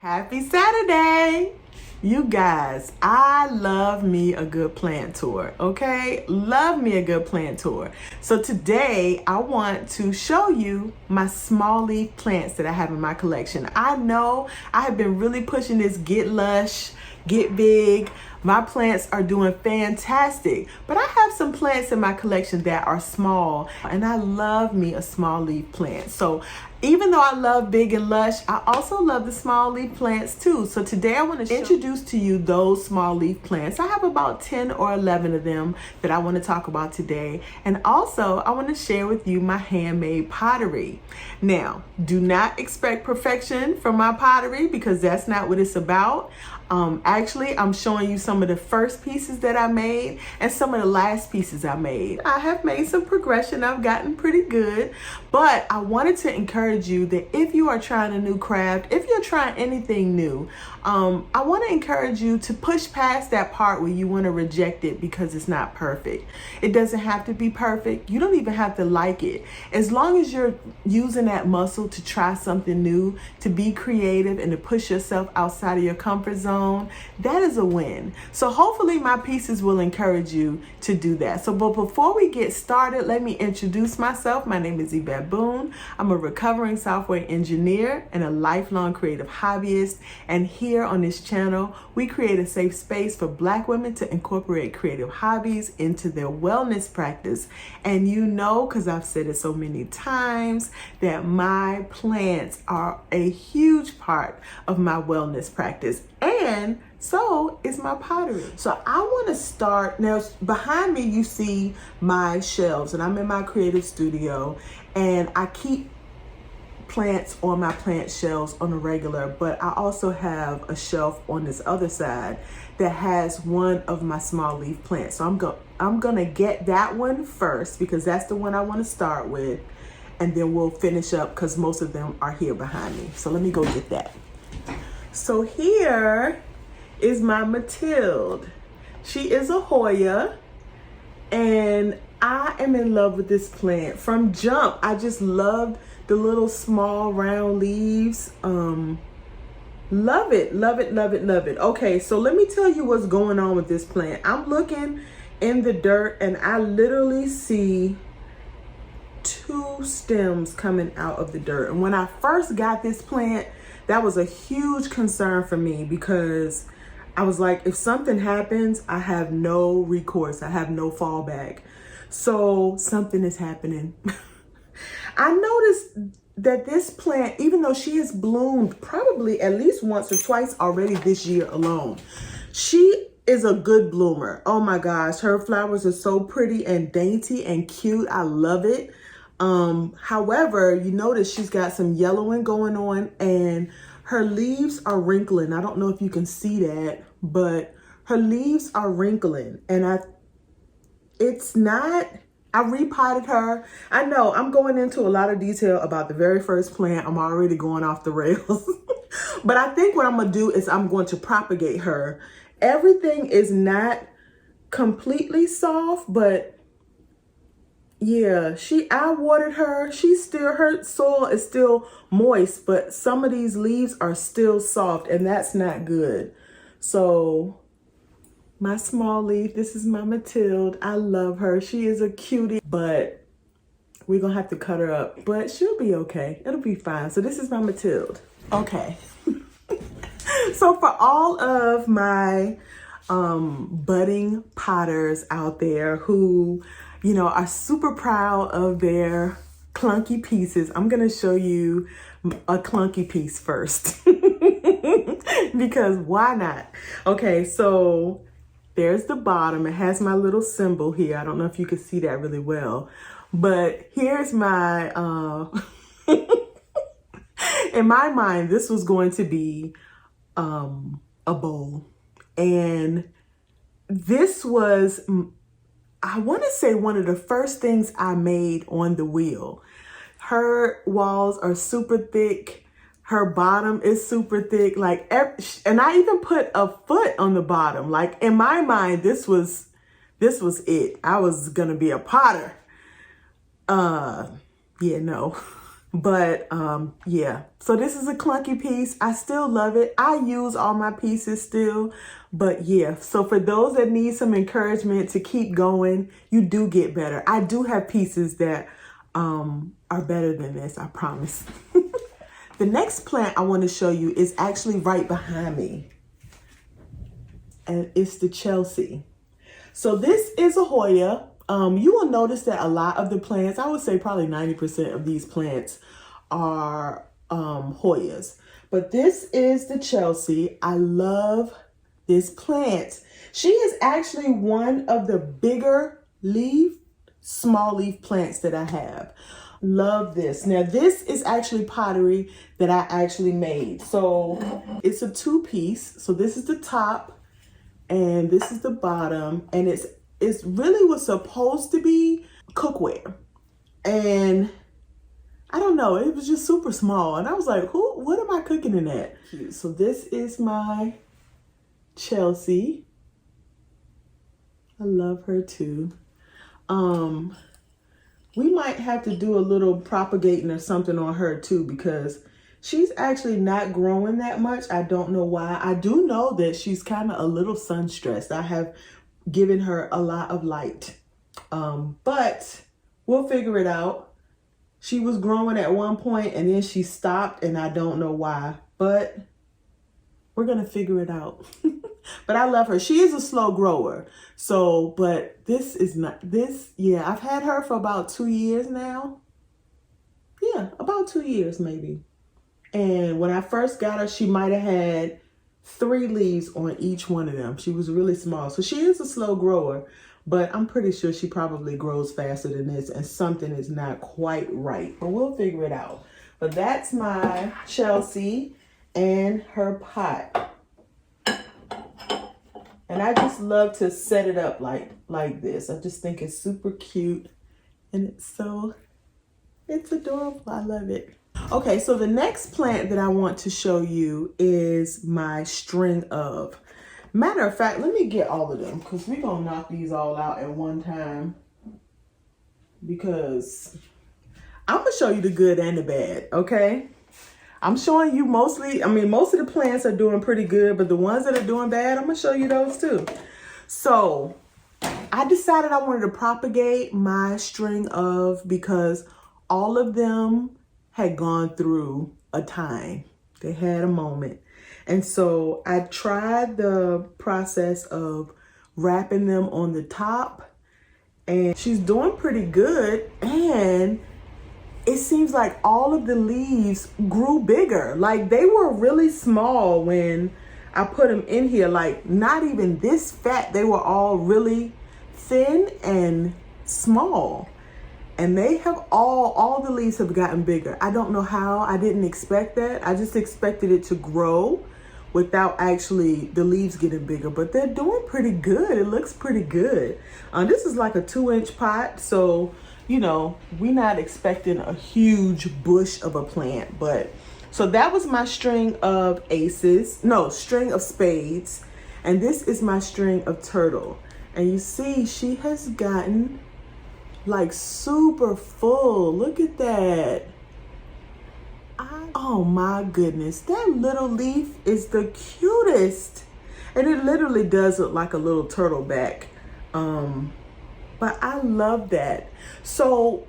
Happy Saturday! You guys, I love me a good plant tour, okay? Love me a good plant tour. So today I want to show you my small leaf plants that I have in my collection. I know I have been really pushing this get lush, get big. My plants are doing fantastic, but I have some plants in my collection that are small, and I love me a small leaf plant. So even though I love big and lush, I also love the small leaf plants too. So today I want to introduce to you those small leaf plants. I have about 10 or 11 of them that I want to talk about today. And also I want to share with you my handmade pottery. Now, do not expect perfection from my pottery because that's not what it's about. Actually, I'm showing you some of the first pieces that I made and some of the last pieces I made. I have made some progression. I've gotten pretty good, but I wanted to encourage you that if you are trying a new craft, if you're trying anything new, I want to encourage you to push past that part where you want to reject it because it's not perfect. It doesn't have to be perfect. You don't even have to like it. As long as you're using that muscle to try something new, to be creative and to push yourself outside of your comfort zone, that is a win. So hopefully my pieces will encourage you to do that. So, but before we get started, let me introduce myself. My name is Yvette Boone. I'm a recovering software engineer and a lifelong creative hobbyist. And here on this channel, we create a safe space for Black women to incorporate creative hobbies into their wellness practice. And you know, because I've said it so many times, that my plants are a huge part of my wellness practice. And so is my pottery. So I want to start, now behind me you see my shelves, and I'm in my creative studio, and I keep plants on my plant shelves on a regular, but I also have a shelf on this other side that has one of my small leaf plants. So I'm gonna get that one first because that's the one I want to start with, and then we'll finish up because most of them are here behind me. So let me go get that. So here is my Matilde. She is a Hoya, and I am in love with this plant. From jump, I just loved the little small round leaves. Love it, love it, love it, love it. Okay, so let me tell you what's going on with this plant. I'm looking in the dirt and I literally see 2 stems coming out of the dirt. And when I first got this plant, that was a huge concern for me because I was like, if something happens, I have no recourse. I have no fallback. So something is happening. I noticed that this plant, even though she has bloomed probably at least once or twice already this year alone, she is a good bloomer. Oh my gosh, her flowers are so pretty and dainty and cute. I love it. However, you notice she's got some yellowing going on and her leaves are wrinkling. I don't know if you can see that, but her leaves are wrinkling, and I repotted her. I know I'm going into a lot of detail about the very first plant. I'm already going off the rails, but I think what I'm gonna do is I'm going to propagate her. Everything is not completely soft, but yeah, I watered her. Her soil is still moist, but some of these leaves are still soft, and that's not good. So my small leaf, this is my Matilde. I love her. She is a cutie, but we're gonna have to cut her up, but she'll be okay. It'll be fine. So this is my Matilde. Okay. So for all of my budding potters out there who, you know, are super proud of their clunky pieces, I'm gonna show you a clunky piece first. Because why not? Okay, so there's the bottom. It has my little symbol here. I don't know if you can see that really well, but here's my, in my mind, this was going to be a bowl. And this was, I want to say, one of the first things I made on the wheel. Her walls are super thick. Her bottom is super thick. And I even put a foot on the bottom. Like, in my mind, this was it. I was gonna be a potter. Yeah, no. But yeah, so this is a clunky piece. I still love it. I use all my pieces still, but yeah. So for those that need some encouragement to keep going, you do get better. I do have pieces that are better than this, I promise. The next plant I want to show you is actually right behind me, and it's the Chelsea. So this is a Hoya. You will notice that a lot of the plants, I would say probably 90% of these plants are Hoyas. But this is the Chelsea. I love this plant. She is actually one of the bigger small leaf plants that I have. Love this. Now this is actually pottery that I actually made. So it's a 2-piece. So this is the top and this is the bottom, and it's really was supposed to be cookware. And I don't know, it was just super small. And I was like, what am I cooking in that? Cute. So this is my Chelsea. I love her too. We might have to do a little propagating or something on her too, because she's actually not growing that much. I don't know why. I do know that she's kind of a little sun stressed. I have given her a lot of light, but we'll figure it out. She was growing at one point and then she stopped, and I don't know why, but we're gonna figure it out. But I love her. She is a slow grower. So, but this is not this. Yeah, I've had her for about 2 years now. Yeah, about 2 years maybe. And when I first got her, she might have had 3 leaves on each one of them. She was really small. So she is a slow grower, but I'm pretty sure she probably grows faster than this, and something is not quite right. But we'll figure it out. But that's my Chelsea and her pot. And I just love to set it up like this. I just think it's super cute, and it's adorable. I love it. Okay, so the next plant that I want to show you is my string of. Matter of fact, let me get all of them, because we're gonna knock these all out at one time, because I'm gonna show you the good and the bad, okay? I'm showing you most of the plants are doing pretty good, but the ones that are doing bad, I'm gonna show you those too. So I decided I wanted to propagate my string of, because all of them had gone through a time. They had a moment. And so I tried the process of wrapping them on the top, and she's doing pretty good. And it seems like all of the leaves grew bigger. Like they were really small when I put them in here, like not even this fat. They were all really thin and small. And they have all the leaves have gotten bigger. I don't know how. I didn't expect that. I just expected it to grow without actually the leaves getting bigger, but they're doing pretty good. It looks pretty good. This is like a 2-inch pot, so you know, we're not expecting a huge bush of a plant. But so that was my string of string of spades, and this is my string of turtle. And you see she has gotten like super full. Look at that. Oh my goodness, that little leaf is the cutest, and it literally does look like a little turtle back. But I love that. So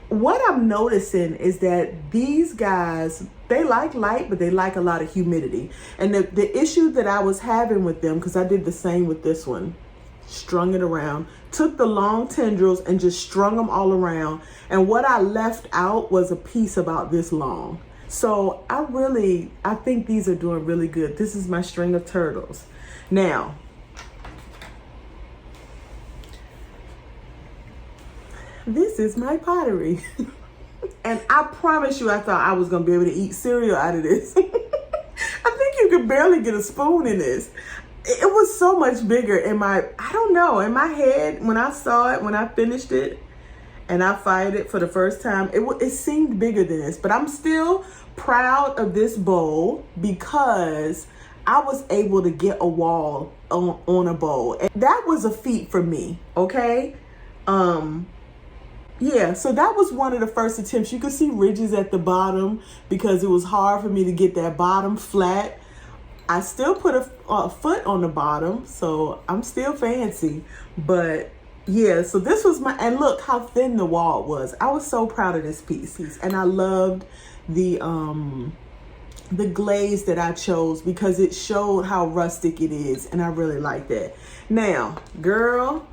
what I'm noticing is that these guys, they like light, but they like a lot of humidity. And the issue that I was having with them, because I did the same with this one, strung it around, took the long tendrils and just strung them all around. And what I left out was a piece about this long. So I think these are doing really good. This is my string of turtles. Now, this is my pottery. And I promise you, I thought I was gonna be able to eat cereal out of this. I think you could barely get a spoon in this. It was so much bigger in my head when I saw it, when I finished it and I fired it for the first time, it seemed bigger than this. But I'm still proud of this bowl because I was able to get a wall on a bowl. And that was a feat for me, okay? yeah, so that was one of the first attempts. You could see ridges at the bottom because it was hard for me to get that bottom flat. I still put a foot on the bottom, so I'm still fancy. But yeah, so this was my, and look how thin the wall was. I was so proud of this piece. And I loved the glaze that I chose because it showed how rustic it is, and I really like that. Now, girl,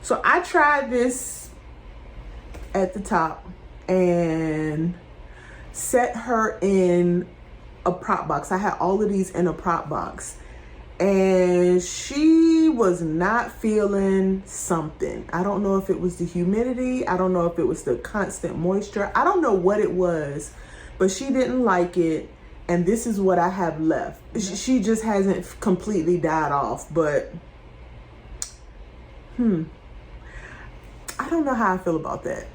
so I tried this at the top and set her in a prop box. I had all of these in a prop box, and she was not feeling something. I don't know if it was the humidity. I don't know if it was the constant moisture. I don't know what it was, but she didn't like it. And this is what I have left. She just hasn't completely died off, but I don't know how I feel about that.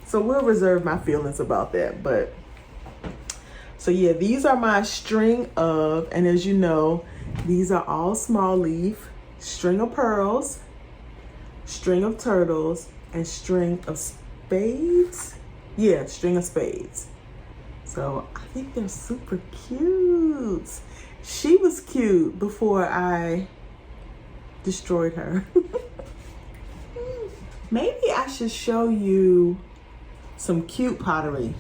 So we'll reserve my feelings about that. But so yeah, these are my string of, and as you know, these are all small leaf, string of pearls, string of turtles, and string of spades. Yeah, string of spades. So I think they're super cute. She was cute before I destroyed her. Maybe I should show you some cute pottery.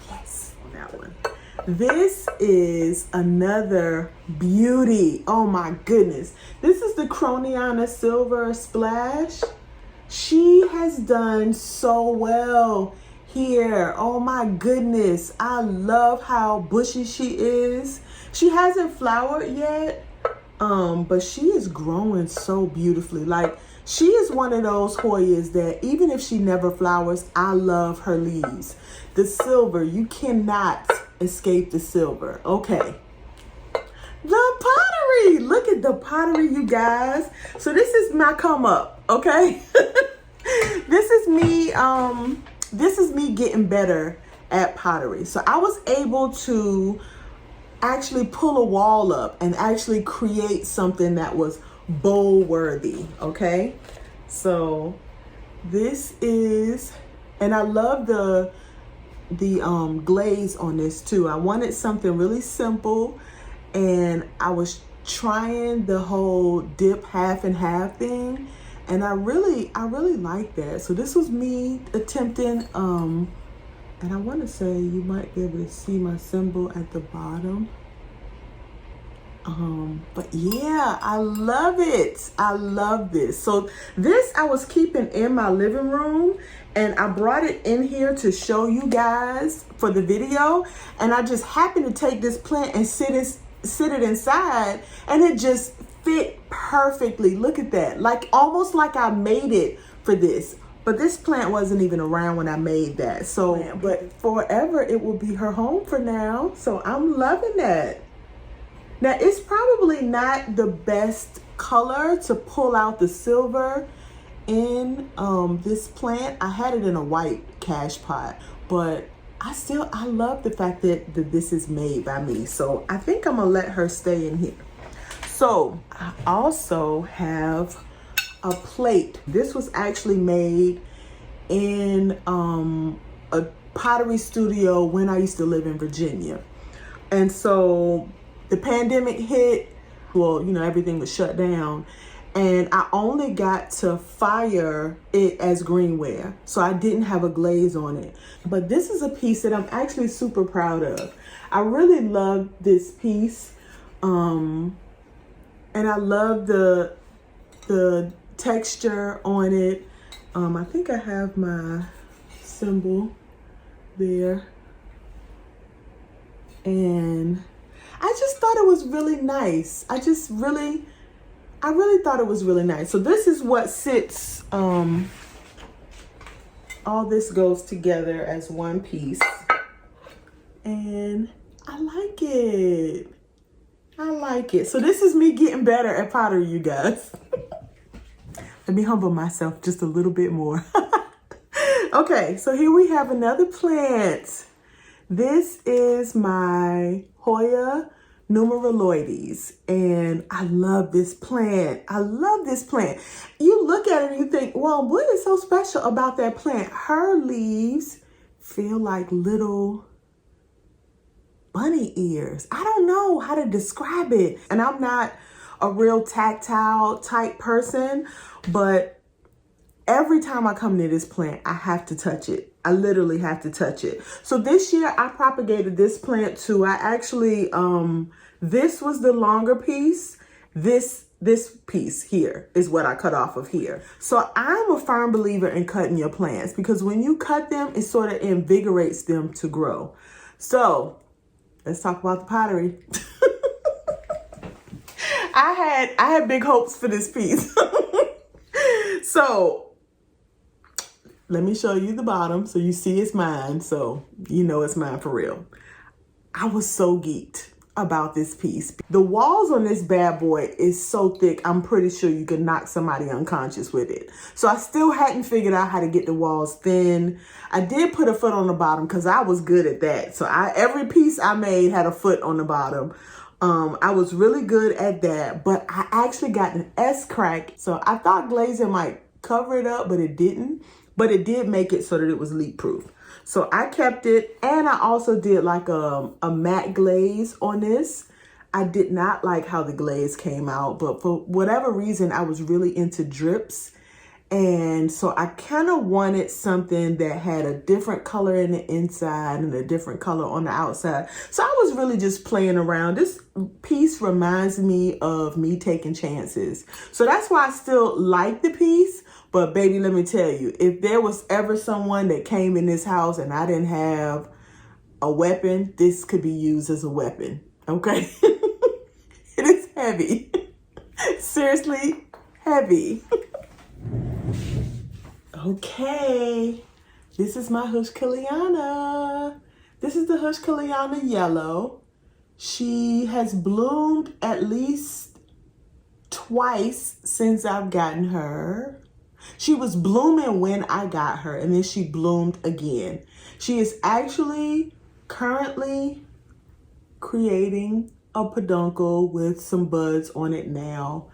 Yes, on that one. This is another beauty. Oh my goodness. This is the Crona Silver Splash. She has done so well here. Oh my goodness. I love how bushy she is. She hasn't flowered yet, but she is growing so beautifully. Like, she is one of those Hoyas that even if she never flowers, I love her leaves. The silver, you cannot escape the silver. Okay. The pottery. Look at the pottery, you guys. So this is my come up, okay? This is me getting better at pottery. So I was able to actually pull a wall up and actually create something that was bowl worthy. Okay, so this is, and I love the glaze on this too. I wanted something really simple, and I was trying the whole dip half and half thing, and I really like that. So this was me attempting, and I want to say you might be able to see my symbol at the bottom. But yeah, I love it. I love this. So this I was keeping in my living room, and I brought it in here to show you guys for the video. And I just happened to take this plant and sit it inside, and it just fit perfectly. Look at that. Like, almost like I made it for this. But this plant wasn't even around when I made that. So, but forever it will be her home for now. So I'm loving that. Now, it's probably not the best color to pull out the silver in this plant. I had it in a white cash pot, but I love the fact that this is made by me. So I think I'm gonna let her stay in here. So I also have a plate. This was actually made in a pottery studio when I used to live in Virginia. And so the pandemic hit, well, you know, everything was shut down, and I only got to fire it as greenware. So I didn't have a glaze on it. But this is a piece that I'm actually super proud of. I really love this piece. And I love the texture on it. I think I have my symbol there. And I just thought it was really nice. I really thought it was really nice. So this is what sits, all this goes together as one piece. And I like it. I like it. So this is me getting better at pottery, you guys. Let me humble myself just a little bit more. Okay, so here we have another plant. This is my Hoya numeroides, and I love this plant. I love this plant. You look at it and you think, well, what is so special about that plant? Her leaves feel like little bunny ears. I don't know how to describe it. And I'm not a real tactile type person, but every time I come near this plant, I have to touch it. I literally have to touch it. So this year I propagated this plant too. I actually, this was the longer piece. This piece here is what I cut off of here. So I'm a firm believer in cutting your plants, because when you cut them, it sort of invigorates them to grow. So let's talk about the pottery. I had big hopes for this piece. So let me show you the bottom so you see it's mine, so you know it's mine for real. I was so geeked about this piece. The walls on this bad boy is so thick, I'm pretty sure you could knock somebody unconscious with it. So I still hadn't figured out how to get the walls thin. I did put a foot on the bottom because I was good at that. So every piece I made had a foot on the bottom. I was really good at that, but I actually got an S crack. So I thought glazing might cover it up, but it didn't. But it did make it so that it was leak proof. So I kept it, and I also did like a matte glaze on this. I did not like how the glaze came out, but for whatever reason, I was really into drips. And so I kind of wanted something that had a different color in the inside and a different color on the outside. So I was really just playing around. This piece reminds me of me taking chances. So that's why I still like the piece. But baby, let me tell you, if there was ever someone that came in this house and I didn't have a weapon, this could be used as a weapon, okay? It is heavy. Seriously, heavy. Okay, this is my Hush Kiana. This is the Hush Kiana yellow. She has bloomed at least twice since I've gotten her. She was blooming when I got her, and then she bloomed again. She is actually currently creating a peduncle with some buds on it now.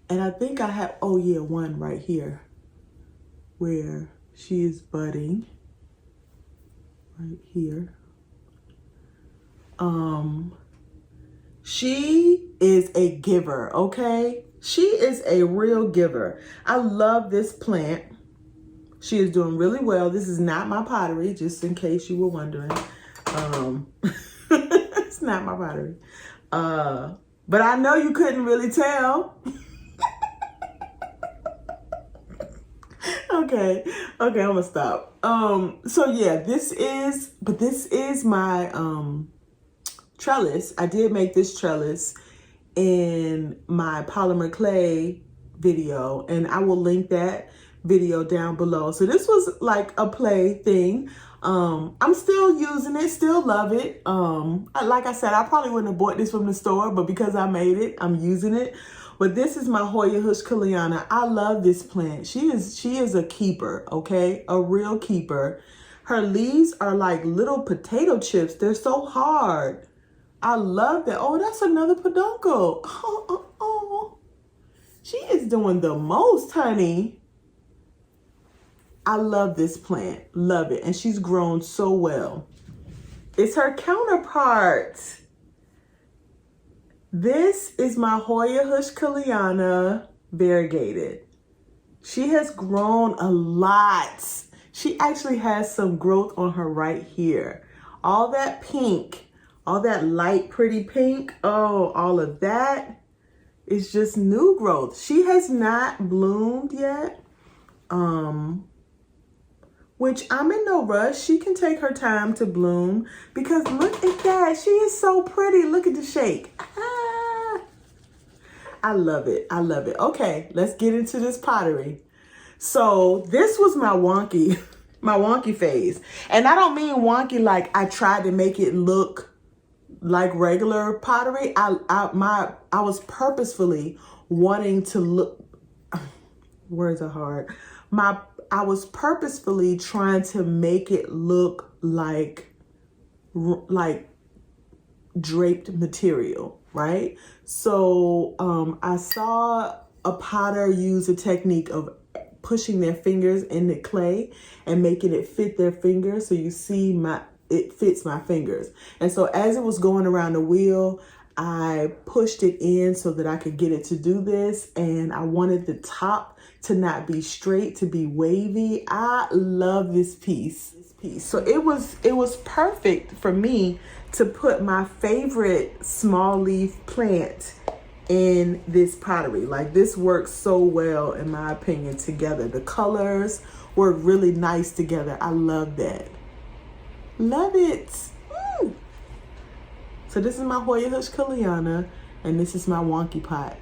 And I think I have, oh yeah, one right here where she is budding right here. She is a giver, okay? She is a real giver. I love this plant. She is doing really well. This is not my pottery, just in case you were wondering. It's not my pottery. But I know you couldn't really tell. Okay, I'm gonna stop. So yeah, this is my trellis. I did make this trellis in my polymer clay video, and I will link that video down below. So this was like a play thing. I'm still using it, still love it. Like I said, I probably wouldn't have bought this from the store, but because I made it, I'm using it. But this is my Hoya Hush Kiana. I love this plant. She is a keeper, okay? A real keeper. Her leaves are like little potato chips. They're so hard. I love that. Oh, that's another peduncle. Oh. She is doing the most, honey. I love this plant. Love it. And she's grown so well. It's her counterpart. This is my Hoya Hush Kiana Variegated. She has grown a lot. She actually has some growth on her right here. All that pink, all that light pretty pink, oh, all of that is just new growth. She has not bloomed yet, which I'm in no rush. She can take her time to bloom because look at that. She is so pretty. Look at the shake. I love it. I love it. Okay, let's get into this pottery. So this was my wonky, my wonky phase. And I don't mean wonky like I tried to make it look like regular pottery. I was purposefully wanting to look, words are hard. I was purposefully trying to make it look like draped material, right? So I saw a potter use a technique of pushing their fingers in the clay and making it fit their fingers. So you see it fits my fingers. And so as it was going around the wheel, I pushed it in so that I could get it to do this. And I wanted the top to not be straight, to be wavy. I love this piece. So it was perfect for me to put my favorite small leaf plant in this pottery. Like, this works so well, in my opinion, together. The colors work really nice together. I love that. Love it. Woo! So this is my Hoya Kiana, and this is my Wonky pot.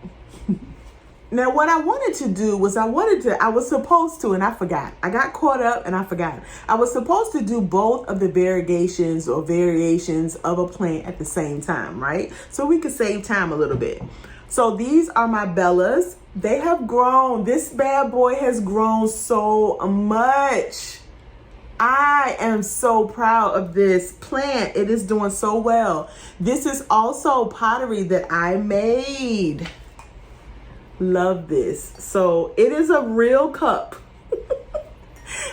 Now, what I wanted to do was I was supposed to, and I forgot. I got caught up and I forgot. I was supposed to do both of the variegations or variations of a plant at the same time, right? So we could save time a little bit. So these are my Bellas. They have grown. This bad boy has grown so much. I am so proud of this plant. It is doing so well. This is also pottery that I made. Love this. So it is a real cup.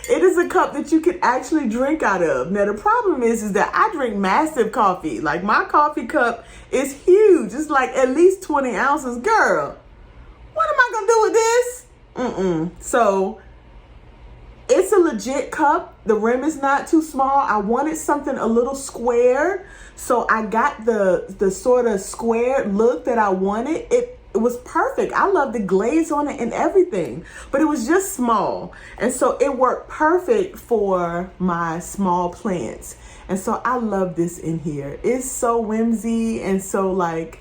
It is a cup that you can actually drink out of. Now the problem is that I drink massive coffee. Like, my coffee cup is huge. It's like at least 20 ounces. Girl, what am I gonna do with this? So it's a legit cup. The rim is not too small. I wanted something a little square, so I got the sort of squared look that I wanted. It was perfect. I love the glaze on it and everything, but it was just small. And so it worked perfect for my small plants. And so I love this in here. It's so whimsy and so like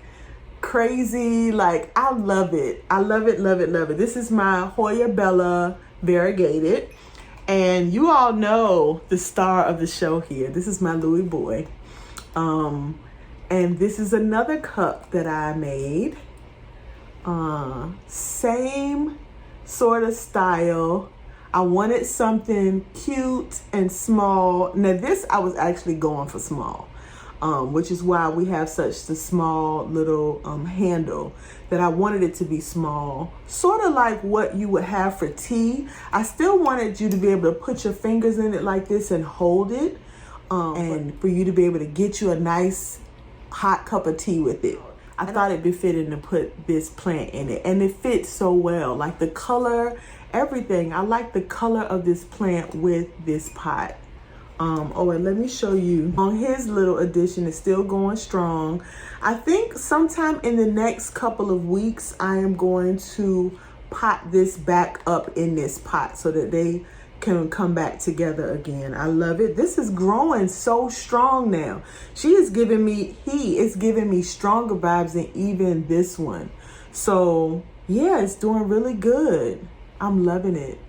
crazy. Like, I love it. I love it, love it, love it. This is my Hoya Bella Variegated. And you all know the star of the show here. This is my Louis boy. And this is another cup that I made. Same sort of style. I wanted something cute and small. Now this, I was actually going for small, which is why we have such the small little handle, that I wanted it to be small, sort of like what you would have for tea. I still wanted you to be able to put your fingers in it like this and hold it, and for you to be able to get you a nice hot cup of tea with it. I thought it'd be fitting to put this plant in it, and it fits so well. Like the color, everything. I like the color of this plant with this pot. Oh, and let me show you on his little addition. It's still going strong. I think sometime in the next couple of weeks, I am going to pot this back up in this pot so that they can come back together again. I love it. This is growing so strong now. He is giving me stronger vibes than even this one. So yeah, it's doing really good. I'm loving it.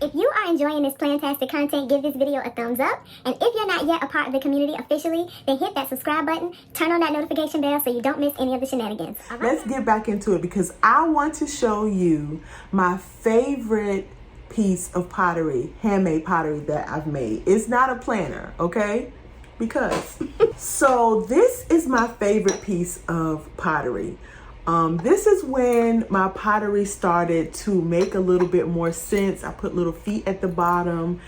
If you are enjoying this plantastic content, give this video a thumbs up. And if you're not yet a part of the community officially, then hit that subscribe button, turn on that notification bell so you don't miss any of the shenanigans. All right? Let's get back into it, because I want to show you my favorite piece of pottery, handmade pottery that I've made. It's not a planner, okay? Because so this is my favorite piece of pottery. This is when my pottery started to make a little bit more sense. I put little feet at the bottom,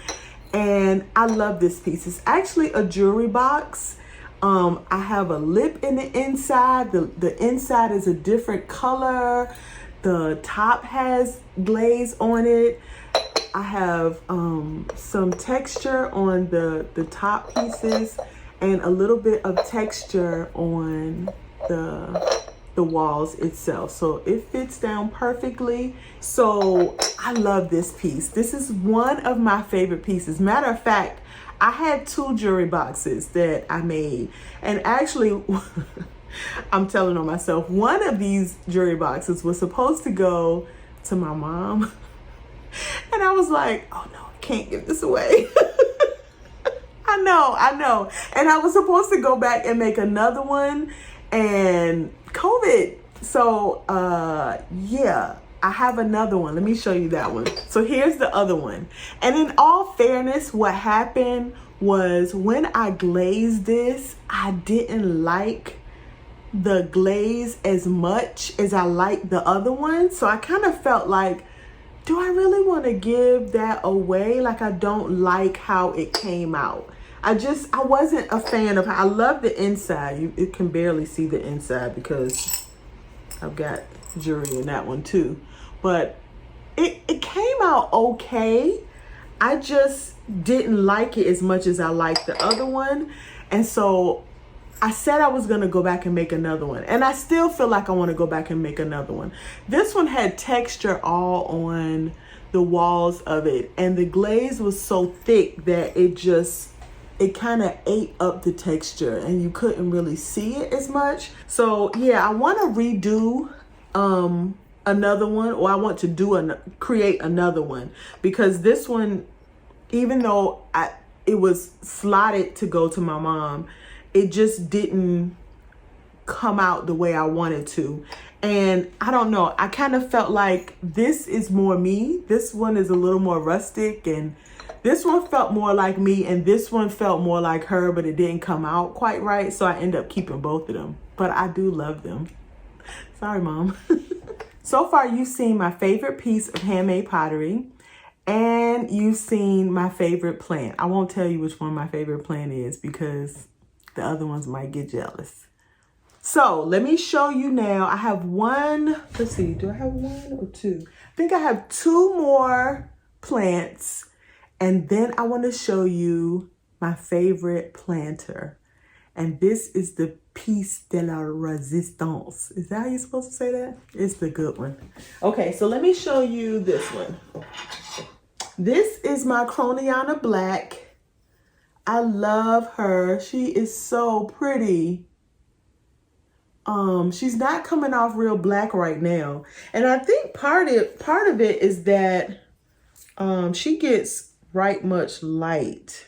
and I love this piece. It's actually a jewelry box. I have a lip in the inside. The inside is a different color. The top has glaze on it. I have some texture on the top pieces and a little bit of texture on the walls itself. So it fits down perfectly. So I love this piece. This is one of my favorite pieces. Matter of fact, I had 2 jewelry boxes that I made. And actually, I'm telling on myself, one of these jewelry boxes was supposed to go to my mom. And I was like, oh no, I can't give this away. I know. And I was supposed to go back and make another one, and COVID. So yeah, I have another one. Let me show you that one. So here's the other one. And in all fairness, what happened was when I glazed this, I didn't like the glaze as much as I like the other one. So I kind of felt like, do I really want to give that away? Like, I don't like how it came out. I wasn't a fan of how, I love the inside. You can barely see the inside because I've got jewelry in that one too. But it came out okay. I just didn't like it as much as I liked the other one. And so I said I was gonna go back and make another one. And I still feel like I wanna go back and make another one. This one had texture all on the walls of it. And the glaze was so thick that it kind of ate up the texture and you couldn't really see it as much. So yeah, I wanna redo another one, or I want to create another one, because this one, even though it was slotted to go to my mom, it just didn't come out the way I wanted to. And I don't know, I kind of felt like this is more me. This one is a little more rustic, and this one felt more like me, and this one felt more like her, but it didn't come out quite right. So I ended up keeping both of them, but I do love them. Sorry, Mom. So far, you've seen my favorite piece of handmade pottery, and you've seen my favorite plant. I won't tell you which one my favorite plant is because the other ones might get jealous. So let me show you now. I have one, let's see, do I have one or two? I think I have two more plants, and then I want to show you my favorite planter. And this is the piece de la resistance. Is that how you're supposed to say that? It's the good one. Okay, so let me show you this one. This is my Crona Black. I love her. She is so pretty. She's not coming off real black right now. And I think part of it is that she gets right much light.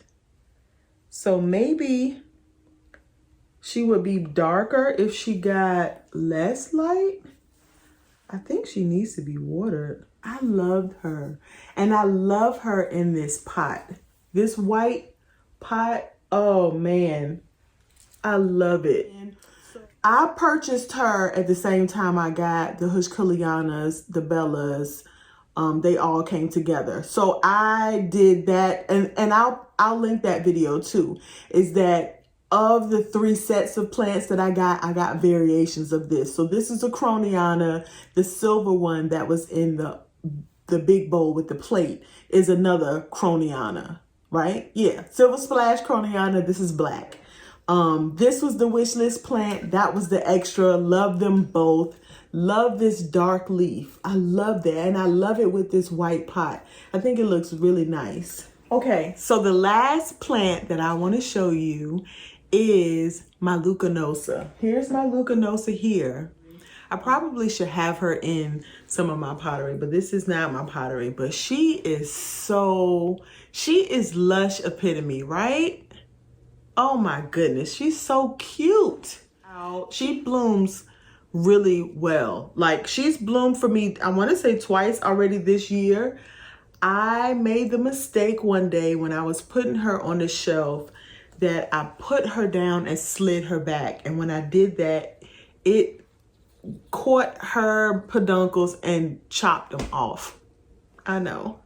So maybe she would be darker if she got less light. I think she needs to be watered. I loved her. And I love her in this pot. This white pot, oh man, I love it. I purchased her at the same time I got the Kianas, the Bellas. They all came together. So I did that, and I'll link that video too. Is that of the 3 sets of plants that I got variations of this. So this is a Crona. The silver one that was in the big bowl with the plate is another Crona, right? Yeah, silver splash Crona. This is black. This was the wish list plant. That was the extra. Love them both. Love this dark leaf. I love that. And I love it with this white pot. I think it looks really nice. Okay, so the last plant that I want to show you is my Lucanoa. Here's my Lucanoa here. I probably should have her in some of my pottery, but this is not my pottery. But she is Lush epitome, right? Oh my goodness, she's so cute. She blooms really well. Like, she's bloomed for me, I want to say twice already this year. I made the mistake one day when I was putting her on the shelf that I put her down and slid her back. And when I did that, it caught her peduncles and chopped them off. I know.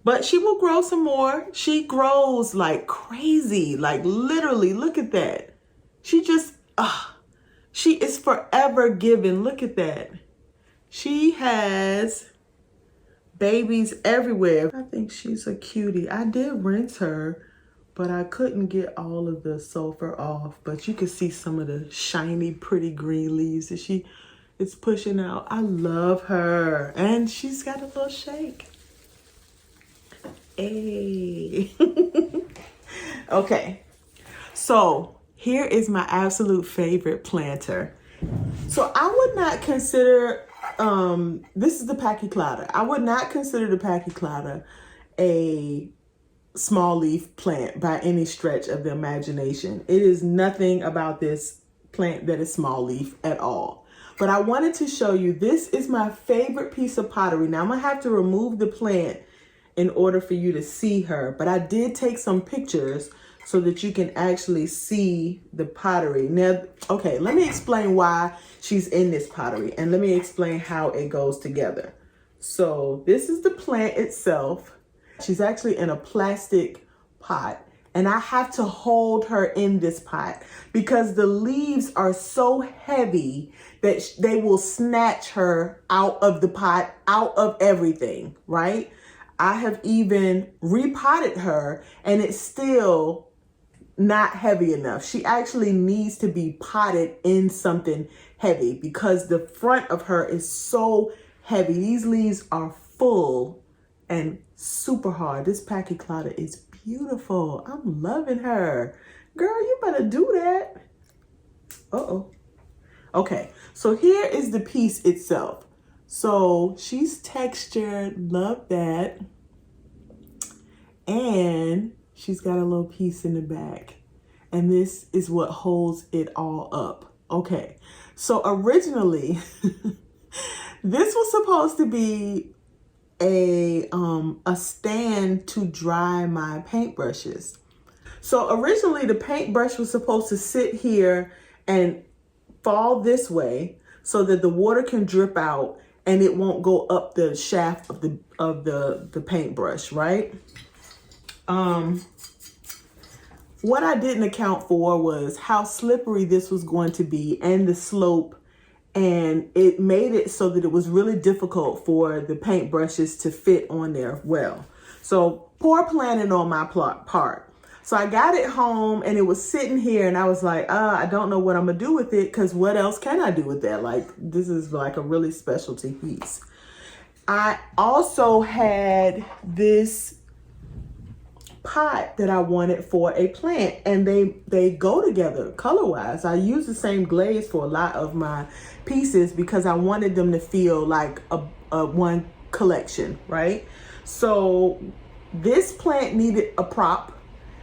But she will grow some more. She grows like crazy. Like, literally, look at that. She is forever giving. Look at that. She has babies everywhere. I think she's a cutie. I did rinse her, but I couldn't get all of the sulfur off. But you can see some of the shiny, pretty green leaves that she is pushing out. I love her. And she's got a little shake. Hey. Okay, so here is my absolute favorite planter. So I would not consider, this is the Pachyclada. I would not consider the Pachyclada a small leaf plant by any stretch of the imagination. It is nothing about this plant that is small leaf at all. But I wanted to show you, this is my favorite piece of pottery. Now I'm gonna have to remove the plant in order for you to see her, but I did take some pictures so that you can actually see the pottery. Now, okay, let me explain why she's in this pottery, and let me explain how it goes together. So this is the plant itself. She's actually in a plastic pot, and I have to hold her in this pot because the leaves are so heavy that they will snatch her out of the pot, out of everything, right? I have even repotted her and it's still not heavy enough. She actually needs to be potted in something heavy because the front of her is so heavy. These leaves are full and super hard. This pachyclata is beautiful. I'm loving her. Girl, you better do that. Uh-oh. Okay, so here is the piece itself. So she's textured, love that. And she's got a little piece in the back. And this is what holds it all up. Okay, so originally, this was supposed to be a stand to dry my paintbrushes. So originally the paintbrush was supposed to sit here and fall this way so that the water can drip out and it won't go up the shaft of the paintbrush, right? What I didn't account for was how slippery this was going to be and the slope, and it made it so that it was really difficult for the paintbrushes to fit on there well. So poor planning on my part. So I got it home and it was sitting here and I was like, I don't know what I'm gonna do with it, because what else can I do with that? Like, this is like a really specialty piece. I also had this pot that I wanted for a plant, and they go together color wise. I use the same glaze for a lot of my pieces because I wanted them to feel like a one collection, right? So this plant needed a prop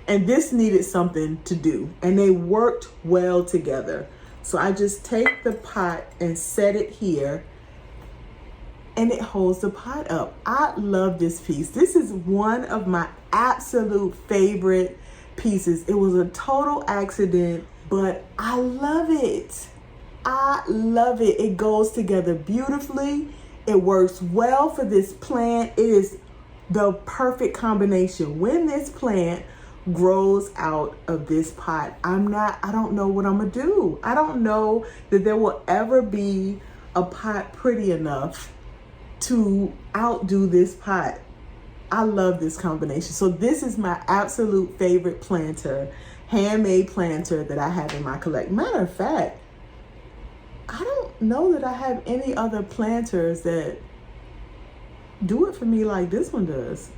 and this needed something to do, and they worked well together. So I just take the pot and set it here and it holds the pot up. I love this piece. This is one of my absolute favorite pieces. It was a total accident, but I love it. I love it. It goes together beautifully. It works well for this plant. It is the perfect combination. When this plant grows out of this pot, I don't know what I'm gonna do. I don't know that there will ever be a pot pretty enough to outdo this pot. I love this combination. So this is my absolute favorite planter, handmade planter that I have in my collection. Matter of fact, I don't know that I have any other planters that do it for me like this one does.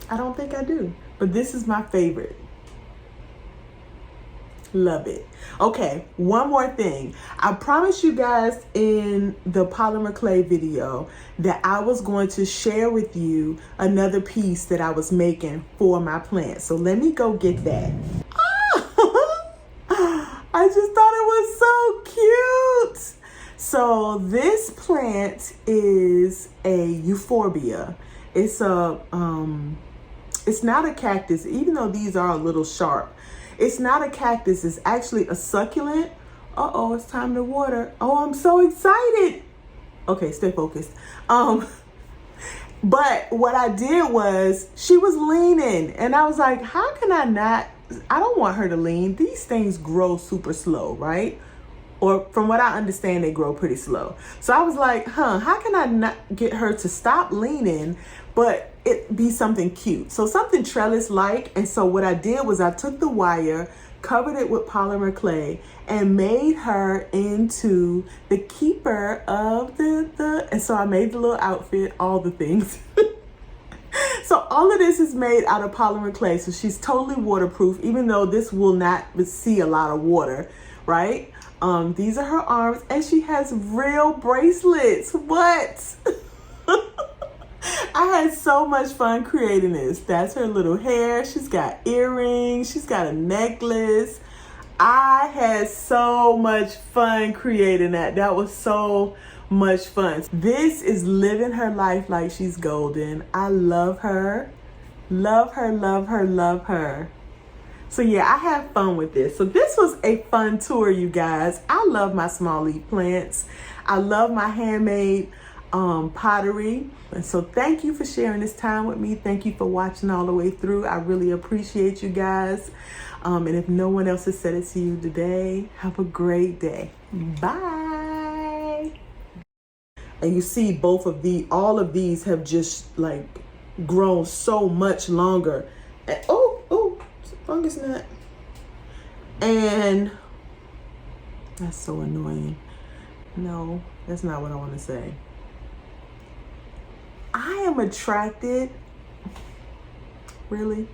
I don't think I do, but this is my favorite. Love it. Okay, one more thing. I promised you guys in the polymer clay video that I was going to share with you another piece that I was making for my plant. So let me go get that. I just thought it was so cute. So this plant is a euphorbia. It's not a cactus, even though these are a little sharp. It's not a cactus, it's actually a succulent. Uh-oh, it's time to water. Oh, I'm so excited. Okay, stay focused. But what I did was, she was leaning and I was like, how can I don't want her to lean. These things grow super slow, right? Or from what I understand, they grow pretty slow. So I was like, how can I not get her to stop leaning, but it be something cute? So something trellis-like. And so what I did was I took the wire, covered it with polymer clay, and made her into the keeper of and so I made the little outfit, all the things. So all of this is made out of polymer clay. So she's totally waterproof, even though this will not see a lot of water, right? These are her arms, and she has real bracelets. What? I had so much fun creating this. That's her little hair. She's got earrings. She's got a necklace. I had so much fun creating that. That was so much fun. This is living her life like she's golden. I love her. Love her, love her, love her. So yeah, I have fun with this. So this was a fun tour, you guys. I love my small leaf plants. I love my handmade pottery. And so thank you for sharing this time with me. Thank you for watching all the way through. I really appreciate you guys. And if no one else has said it to you today, have a great day. Bye. And you see all of these have just like grown so much longer. And, oh, fungus nut. And that's so annoying. No, that's not what I want to say. I am attracted, really?